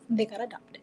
they got adopted.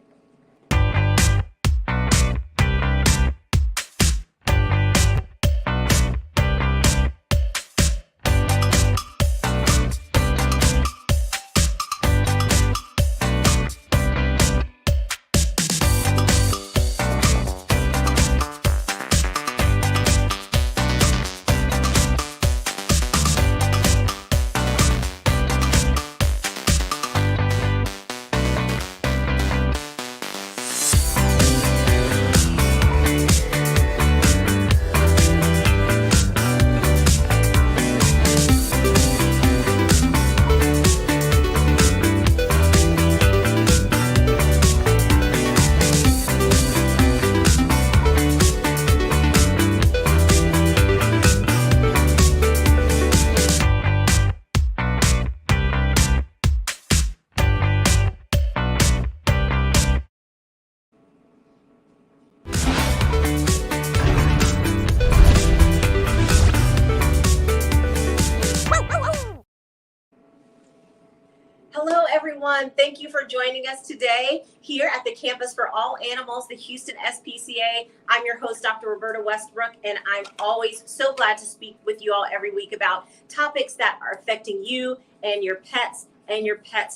Hello, everyone. Thank you for joining us today here at the Campus for All Animals, the Houston SPCA. I'm your host, Dr. Roberta Westbrook, and I'm always so glad to speak with you all every week about topics that are affecting you and your pets'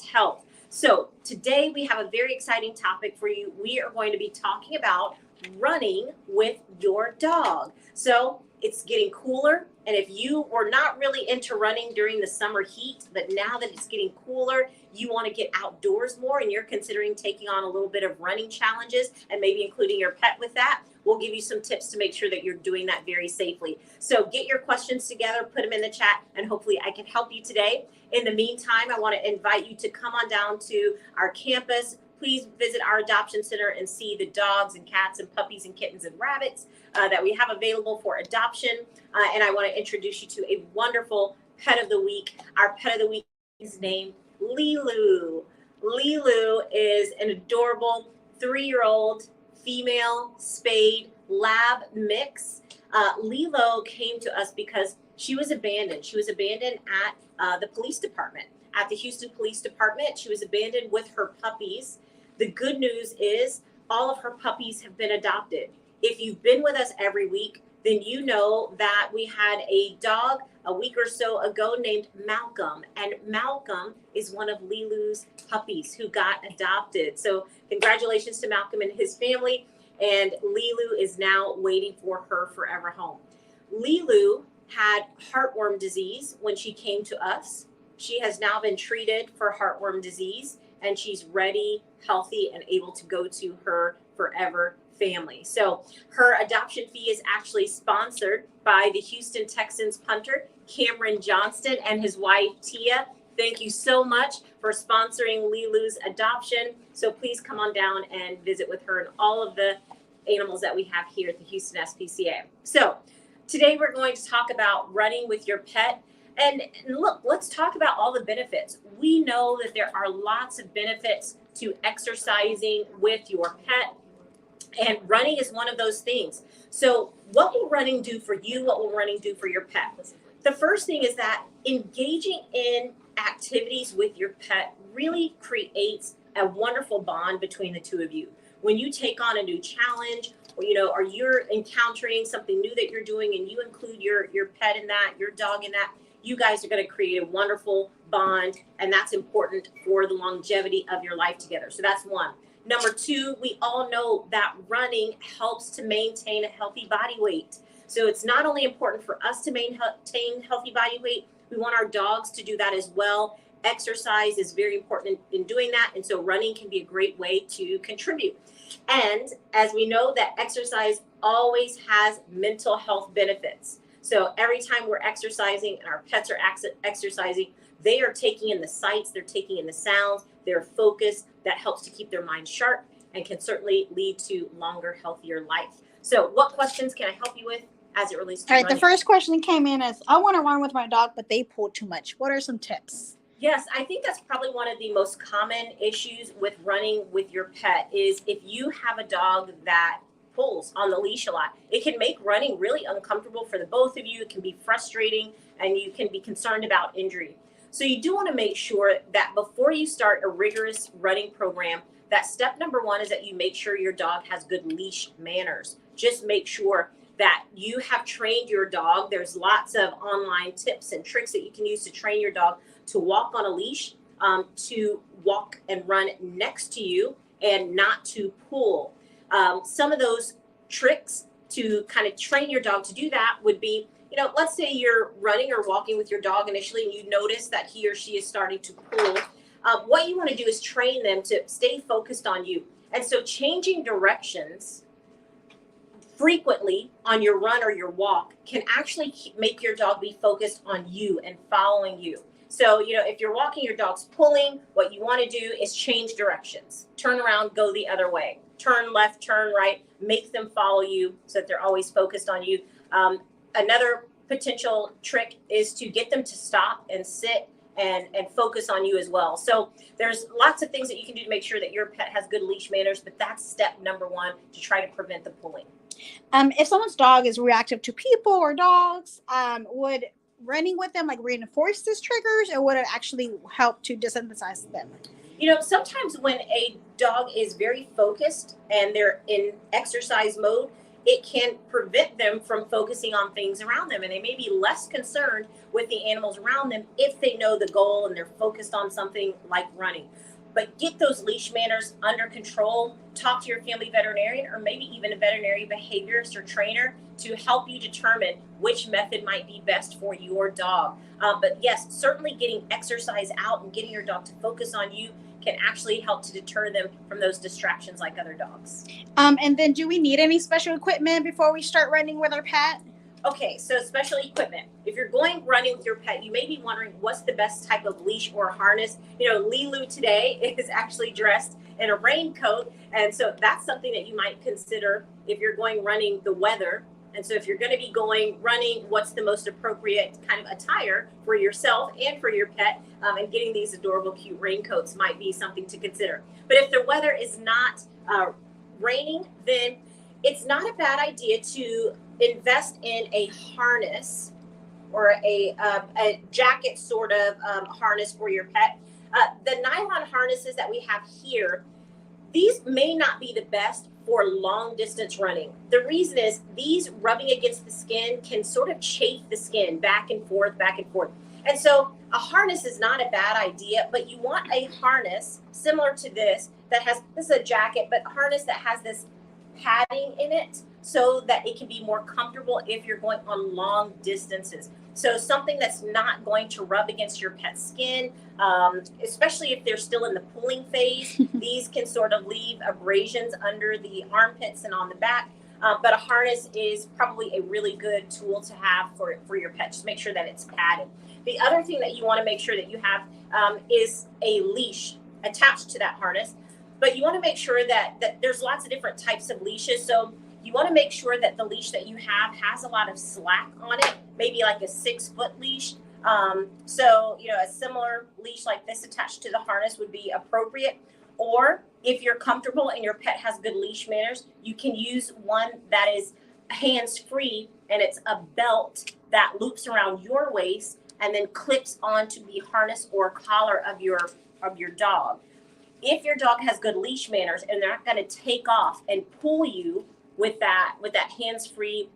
health. So today we have a very exciting topic for you. We are going to be talking about running with your dog. So it's getting cooler, and if you were not really into running during the summer heat, but now that it's getting cooler, you want to get outdoors more and you're considering taking on a little bit of running challenges and maybe including your pet with that, we'll give you some tips to make sure that you're doing that very safely. So get your questions together, put them in the chat, and hopefully I can help you today. In the meantime, I want to invite you to come on down to our campus. Please visit our adoption center and see the dogs and cats and puppies and kittens and rabbits that we have available for adoption. And I want to introduce you to a wonderful pet of the week. Our pet of the week is named Leeloo. Leeloo is an adorable 3-year-old female spayed lab mix. Leeloo came to us because she was abandoned. She was abandoned at the police department. At the Houston Police Department, she was abandoned with her puppies. The good news is all of her puppies have been adopted. If you've been with us every week, then you know that we had a dog a week or so ago named Malcolm, and Malcolm is one of Leeloo's puppies who got adopted. So congratulations to Malcolm and his family, and Leeloo is now waiting for her forever home. Leeloo had heartworm disease when she came to us. She has now been treated for heartworm disease, and she's ready, healthy, and able to go to her forever family. So her adoption fee is actually sponsored by the Houston Texans punter, Cameron Johnston, and his wife, Tia. Thank you so much for sponsoring Leeloo's adoption. So please come on down and visit with her and all of the animals that we have here at the Houston SPCA. So today we're going to talk about running with your pet. And look, let's talk about all the benefits. We know that there are lots of benefits to exercising with your pet, and running is one of those things. So what will running do for you? What will running do for your pet? The first thing is that engaging in activities with your pet really creates a wonderful bond between the two of you. When you take on a new challenge, or you're encountering something new that you're doing and you include your pet in that, your dog in that, you guys are going to create a wonderful bond, and that's important for the longevity of your life together. So that's one. Number two, we all know that running helps to maintain a healthy body weight. So it's not only important for us to maintain healthy body weight, we want our dogs to do that as well. Exercise is very important in doing that, and so running can be a great way to contribute. And as we know, that exercise always has mental health benefits. So every time we're exercising and our pets are exercising, they are taking in the sights, they're taking in the sounds, they're focused. That helps to keep their mind sharp and can certainly lead to longer, healthier life. So what questions can I help you with as it relates to running? All right, the first question came in is, I want to run with my dog, but they pull too much. What are some tips? Yes, I think that's probably one of the most common issues with running with your pet is if you have a dog that pulls on the leash a lot, it can make running really uncomfortable for the both of you. It can be frustrating, and you can be concerned about injury. So you do want to make sure that before you start a rigorous running program, that step number one is that you make sure your dog has good leash manners. Just make sure that you have trained your dog. There's lots of online tips and tricks that you can use to train your dog to walk on a leash, to walk and run next to you, and not to pull. Some of those tricks to kind of train your dog to do that would be, let's say you're running or walking with your dog initially and you notice that he or she is starting to pull. What you want to do is train them to stay focused on you. And so changing directions frequently on your run or your walk can actually make your dog be focused on you and following you. So, if you're walking, your dog's pulling, what you want to do is change directions. Turn around, go the other way. Turn left, turn right, make them follow you so that they're always focused on you. Another potential trick is to get them to stop and sit and focus on you as well. So there's lots of things that you can do to make sure that your pet has good leash manners, but that's step number one to try to prevent the pulling. If someone's dog is reactive to people or dogs, would running with them reinforce these triggers, or would it actually help to desensitize them? Sometimes when a dog is very focused and they're in exercise mode, it can prevent them from focusing on things around them, and they may be less concerned with the animals around them if they know the goal and they're focused on something like running. But get those leash manners under control. Talk to your family veterinarian, or maybe even a veterinary behaviorist or trainer, to help you determine which method might be best for your dog. But yes, certainly getting exercise out and getting your dog to focus on you can actually help to deter them from those distractions like other dogs. And then do we need any special equipment before we start running with our pet? Okay, so special equipment. If you're going running with your pet, you may be wondering what's the best type of leash or harness. Leeloo today is actually dressed in a raincoat, and so that's something that you might consider if you're going running the weather. And so if you're going to be going running, what's the most appropriate kind of attire for yourself and for your pet? And getting these adorable, cute raincoats might be something to consider. But if the weather is not raining, then it's not a bad idea to invest in a harness or a jacket sort of harness for your pet. The nylon harnesses that we have here, these may not be the best for long distance running. The reason is these rubbing against the skin can sort of chafe the skin back and forth, back and forth. And so a harness is not a bad idea, but you want a harness similar to this is a jacket, but a harness that has this padding in it so that it can be more comfortable if you're going on long distances. So something that's not going to rub against your pet's skin, especially if they're still in the pulling phase. These can sort of leave abrasions under the armpits and on the back. But a harness is probably a really good tool to have for your pet. Just make sure that it's padded. The other thing that you want to make sure that you have is a leash attached to that harness. But you want to make sure that there's lots of different types of leashes. So you want to make sure that the leash that you have has a lot of slack on it, maybe like a 6-foot leash. So, a similar leash like this attached to the harness would be appropriate. Or if you're comfortable and your pet has good leash manners, you can use one that is hands-free, and it's a belt that loops around your waist and then clips onto the harness or collar of your dog. If your dog has good leash manners and they're not going to take off and pull you with that hands-free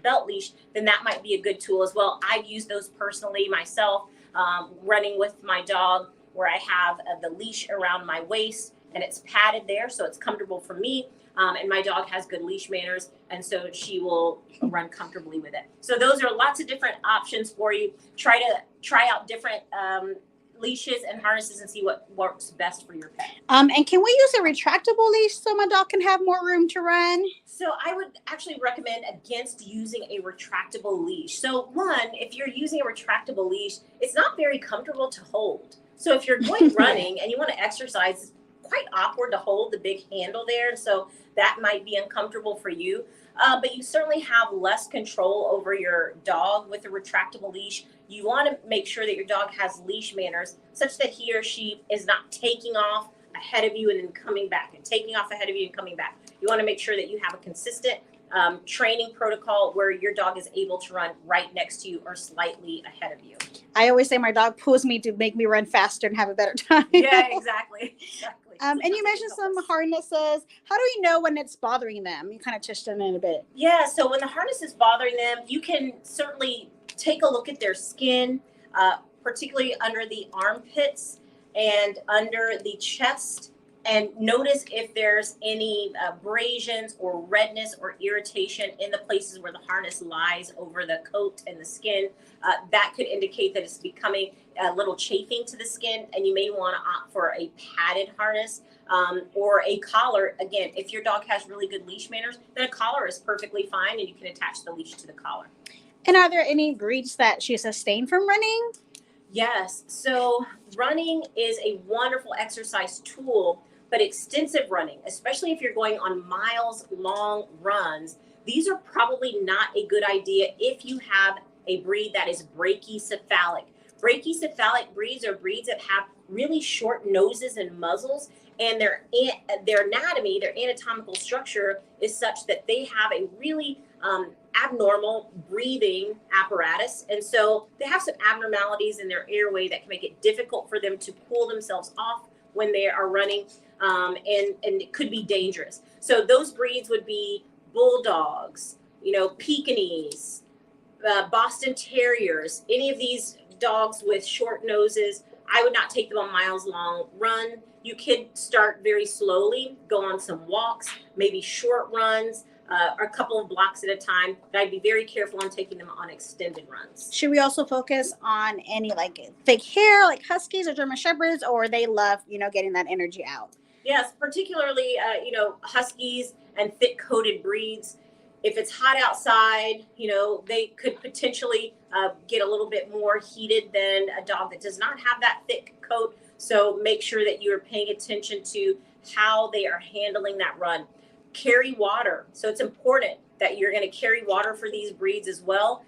belt leash, then that might be a good tool as well. I've used those personally myself, running with my dog, where I have the leash around my waist and it's padded there, so it's comfortable for me. And my dog has good leash manners, and so she will run comfortably with it. So those are lots of different options for you. Try out different leashes and harnesses and see what works best for your pet. And can we use a retractable leash so my dog can have more room to run? So I would actually recommend against using a retractable leash. So one, if you're using a retractable leash, it's not very comfortable to hold. So if you're going running and you want to exercise, it's quite awkward to hold the big handle there. So that might be uncomfortable for you. But you certainly have less control over your dog with a retractable leash. You want to make sure that your dog has leash manners such that he or she is not taking off ahead of you and then coming back, and taking off ahead of you and coming back. You want to make sure that you have a consistent training protocol where your dog is able to run right next to you or slightly ahead of you. I always say my dog pulls me to make me run faster and have a better time. Yeah, exactly. Absolutely. And you mentioned some harnesses. How do we know when it's bothering them? You kind of touched on it a bit. Yeah, so when the harness is bothering them, you can certainly take a look at their skin, particularly under the armpits and under the chest, and notice if there's any abrasions or redness or irritation in the places where the harness lies over the coat and the skin. That could indicate that it's becoming a little chafing to the skin, and you may want to opt for a padded harness or a collar. Again, if your dog has really good leash manners, then a collar is perfectly fine, and you can attach the leash to the collar. And are there any breeds that she sustained from running? Yes. So running is a wonderful exercise tool, but extensive running, especially if you're going on miles long runs, these are probably not a good idea if you have a breed that is brachycephalic. Brachycephalic breeds are breeds that have really short noses and muzzles, and their anatomy, their anatomical structure is such that they have a really abnormal breathing apparatus. And so they have some abnormalities in their airway that can make it difficult for them to cool themselves off when they are running, and it could be dangerous. So those breeds would be bulldogs, Pekingese, Boston Terriers, any of these dogs with short noses. I would not take them on miles long run. You could start very slowly, go on some walks, maybe short runs, a couple of blocks at a time, but I'd be very careful on taking them on extended runs. Should we also focus on any like thick hair, like Huskies or German Shepherds, or they love, getting that energy out? Yes, particularly, Huskies and thick coated breeds. If it's hot outside, they could potentially get a little bit more heated than a dog that does not have that thick coat. So make sure that you are paying attention to how they are handling that run. Carry water. So it's important that you're going to carry water for these breeds as well,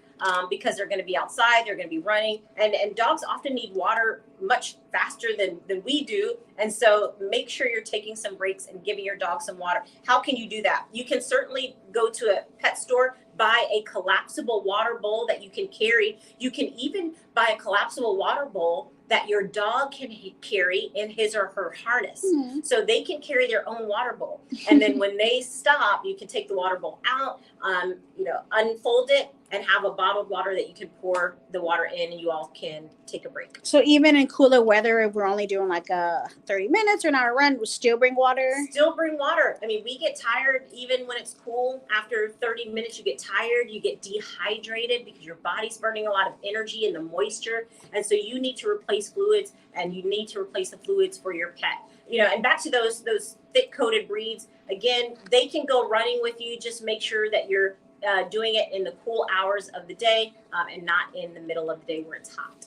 because they're going to be outside, they're going to be running, and dogs often need water much faster than we do. And so make sure you're taking some breaks and giving your dog some water. How can you do that? You can certainly go to a pet store, buy a collapsible water bowl that you can carry. You can even buy a collapsible water bowl that your dog can carry in his or her harness. Mm-hmm. So they can carry their own water bowl. And then when they stop, you can take the water bowl out, unfold it, and have a bottled water that you can pour the water in, and you all can take a break. So even in cooler weather, if we're only doing like a 30 minutes or an hour run, we'll still bring water? Still bring water. I mean, we get tired even when it's cool. After 30 minutes, you get tired, you get dehydrated because your body's burning a lot of energy in the moisture. And so you need to replace fluids, and you need to replace the fluids for your pet. And back to those thick coated breeds, again, they can go running with you. Just make sure that you're doing it in the cool hours of the day, and not in the middle of the day where it's hot.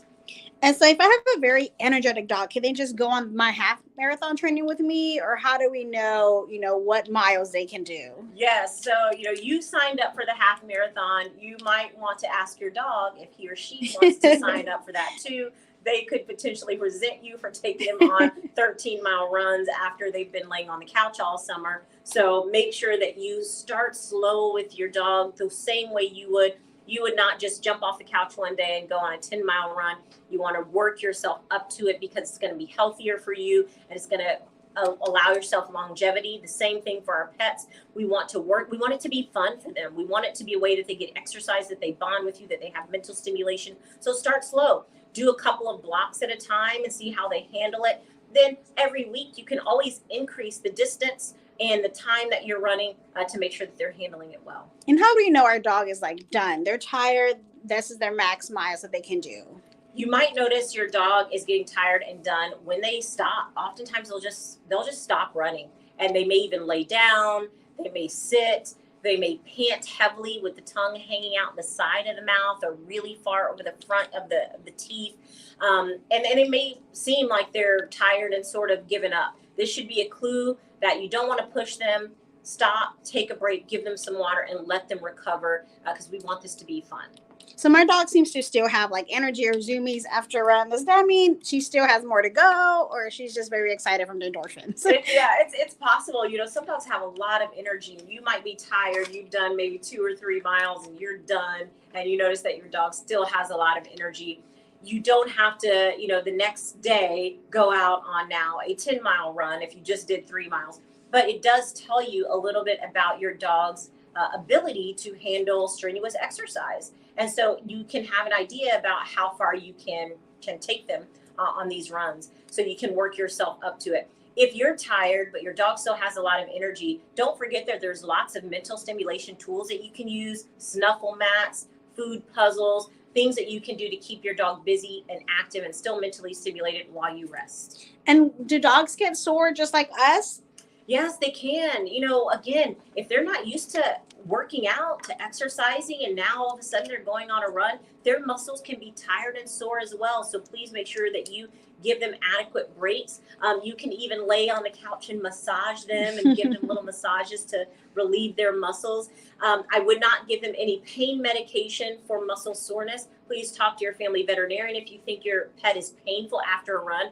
And so if I have a very energetic dog, can they just go on my half marathon training with me, or how do we know, what miles they can do? Yes. So, you signed up for the half marathon. You might want to ask your dog if he or she wants to sign up for that too. They could potentially resent you for taking them on 13-mile runs after they've been laying on the couch all summer. So make sure that you start slow with your dog the same way you would not just jump off the couch one day and go on a 10-mile run. You want to work yourself up to it because it's going to be healthier for you, and it's going to allow yourself longevity. The same thing for our pets. We want it to be fun for them. We want it to be a way that they get exercise, that they bond with you, that they have mental stimulation. So start slow. Do a couple of blocks at a time and see how they handle it. Then every week you can always increase the distance and the time that you're running to make sure that they're handling it well. And how do you know our dog is done? They're tired. This is their max miles that they can do. You might notice your dog is getting tired and done when they stop. Oftentimes they'll just stop running, and they may even lay down. They may sit. They may pant heavily with the tongue hanging out the side of the mouth or really far over the front of the teeth. And it may seem like they're tired and sort of given up. This should be a clue that you don't want to push them. Stop, take a break, give them some water, and let them recover, because we want this to be fun. So my dog seems to still have energy or zoomies after a run. Does that mean she still has more to go, or she's just very excited from the endorphins? It's possible. Some dogs have a lot of energy. You might be tired. You've done maybe 2 or 3 miles and you're done, and you notice that your dog still has a lot of energy. you don't have to, the next day go out on now a 10-mile run if you just did 3 miles. But it does tell you a little bit about your dog's ability to handle strenuous exercise. And so you can have an idea about how far you can take them on these runs. So you can work yourself up to it. If you're tired, but your dog still has a lot of energy, don't forget that there's lots of mental stimulation tools that you can use, snuffle mats, food puzzles, things that you can do to keep your dog busy and active and still mentally stimulated while you rest. And do dogs get sore just like us? Yes, they can. Again, if they're not used to working out, to exercising, and now all of a sudden they're going on a run, their muscles can be tired and sore as well. So please make sure that you give them adequate breaks. You can even lay on the couch and massage them and give them little massages to relieve their muscles. I would not give them any pain medication for muscle soreness. Please talk to your family veterinarian if you think your pet is painful after a run.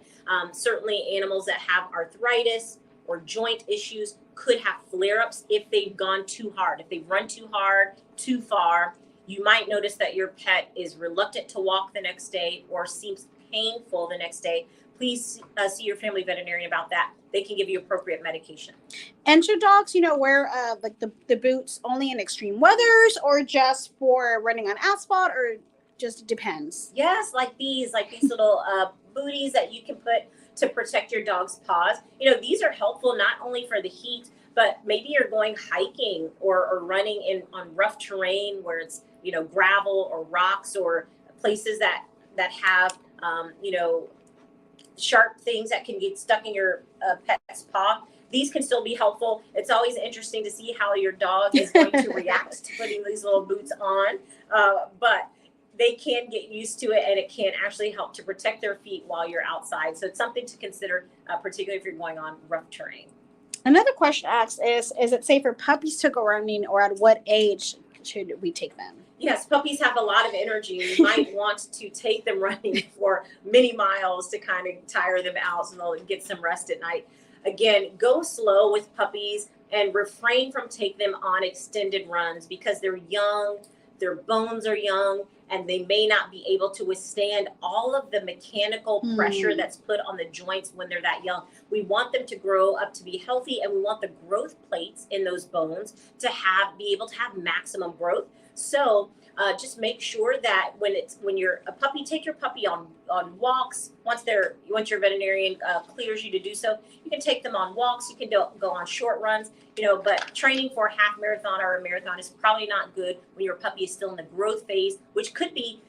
Certainly animals that have arthritis or joint issues could have flare-ups if they've gone too hard. If they run too hard, too far, you might notice that your pet is reluctant to walk the next day or seems painful the next day. Please see your family veterinarian about that. They can give you appropriate medication. And should dogs, wear like the boots only in extreme weathers or just for running on asphalt, or just depends? Yes, like these little booties that you can put to protect your dog's paws. These are helpful not only for the heat, but maybe you're going hiking or running on rough terrain where it's, gravel or rocks or places that have, sharp things that can get stuck in your pet's paw. These can still be helpful. It's always interesting to see how your dog is going to react to putting these little boots on. But they can get used to it, and it can actually help to protect their feet while you're outside. So it's something to consider, particularly if you're going on rough terrain. Another question asked is it safe for puppies to go running, or at what age should we take them? Yes, puppies have a lot of energy. You might want to take them running for many miles to kind of tire them out so they'll get some rest at night. Again, go slow with puppies and refrain from taking them on extended runs because they're young, their bones are young, and they may not be able to withstand all of the mechanical pressure that's put on the joints when they're that young. We want them to grow up to be healthy, and we want the growth plates in those bones to be able to have maximum growth. So just make sure that when you're a puppy, take your puppy on walks. Once your veterinarian clears you to do so, you can take them on walks. You can go on short runs, but training for a half marathon or a marathon is probably not good when your puppy is still in the growth phase, which could be,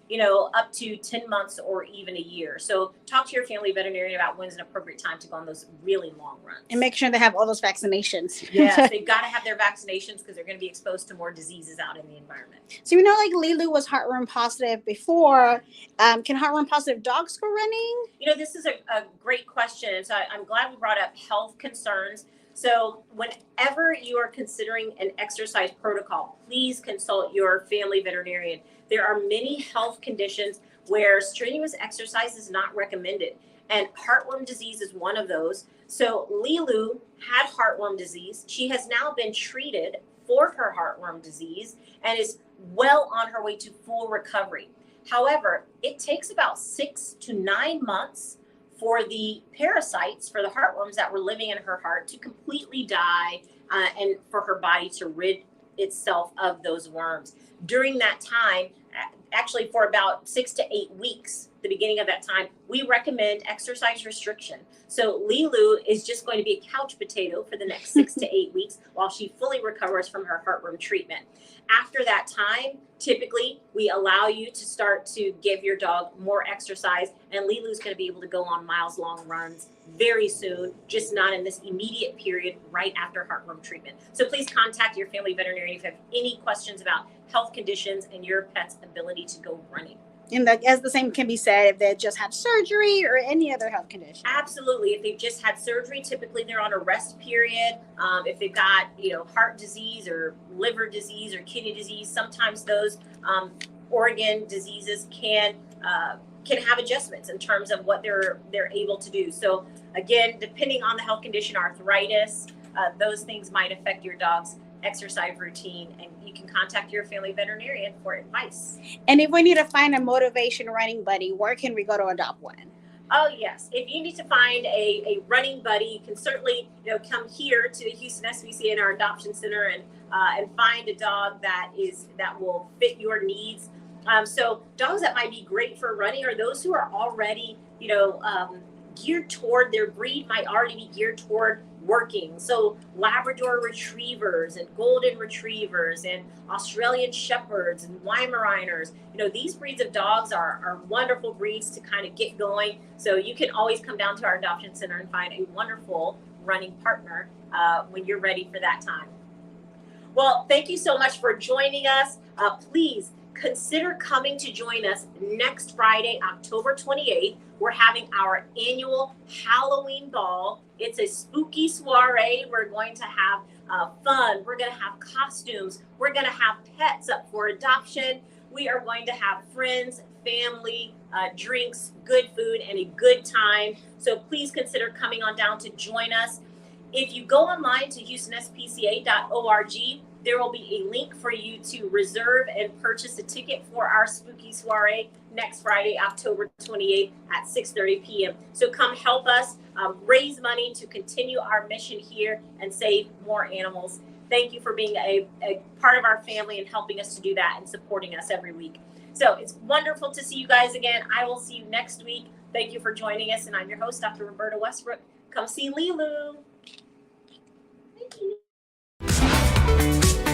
up to 10 months or even a year. So talk to your family veterinarian about when's an appropriate time to go on those really long runs. And make sure they have all those vaccinations. Yes, they've got to have their vaccinations because they're going to be exposed to more diseases out in the environment. So like Leeloo was heartworm positive before. Can heartworm positive dogs go running? This is a great question. So I'm glad we brought up health concerns. So whenever you are considering an exercise protocol, please consult your family veterinarian. There are many health conditions where strenuous exercise is not recommended, and heartworm disease is one of those. So Leeloo had heartworm disease. She has now been treated for her heartworm disease and is well on her way to full recovery. However, it takes about 6 to 9 months for the parasites, for the heartworms that were living in her heart, to completely die and for her body to rid itself of those worms. During that time, actually for about 6 to 8 weeks, the beginning of that time, we recommend exercise restriction. So Leeloo is just going to be a couch potato for the next 6 to 8 weeks while she fully recovers from her heartworm treatment. After that time, typically we allow you to start to give your dog more exercise, and Leeloo's going to be able to go on miles-long runs very soon, just not in this immediate period right after heartworm treatment. So please contact your family veterinarian if you have any questions about health conditions and your pet's ability to go running. And as the same can be said if they just had surgery or any other health condition. Absolutely. If they've just had surgery, typically they're on a rest period. If they've got, heart disease or liver disease or kidney disease, sometimes those organ diseases can have adjustments in terms of what they're able to do. So again, depending on the health condition, arthritis, those things might affect your dog's exercise routine, and you can contact your family veterinarian for advice. And if we need to find a motivation running buddy, where can we go to adopt one? Oh yes, if you need to find a running buddy, you can certainly come here to the Houston SPCA in our adoption center and find a dog that will fit your needs. So dogs that might be great for running are those who are already geared toward, their breed might already be geared toward working. So Labrador retrievers and golden retrievers and Australian shepherds and Weimaraners, these breeds of dogs are wonderful breeds to kind of get going. So you can always come down to our adoption center and find a wonderful running partner when you're ready for that time. Well, thank you so much for joining us. Please consider coming to join us next Friday, October 28th. We're having our annual Halloween ball. It's a spooky soiree. We're going to have fun. We're going to have costumes. We're going to have pets up for adoption. We are going to have friends, family, drinks, good food, and a good time. So please consider coming on down to join us. If you go online to houstonspca.org, there will be a link for you to reserve and purchase a ticket for our spooky soiree next Friday, October 28th at 6:30 p.m. So come help us raise money to continue our mission here and save more animals. Thank you for being a part of our family and helping us to do that and supporting us every week. So it's wonderful to see you guys again. I will see you next week. Thank you for joining us, and I'm your host, Dr. Roberta Westbrook. Come see Leeloo. Thank you.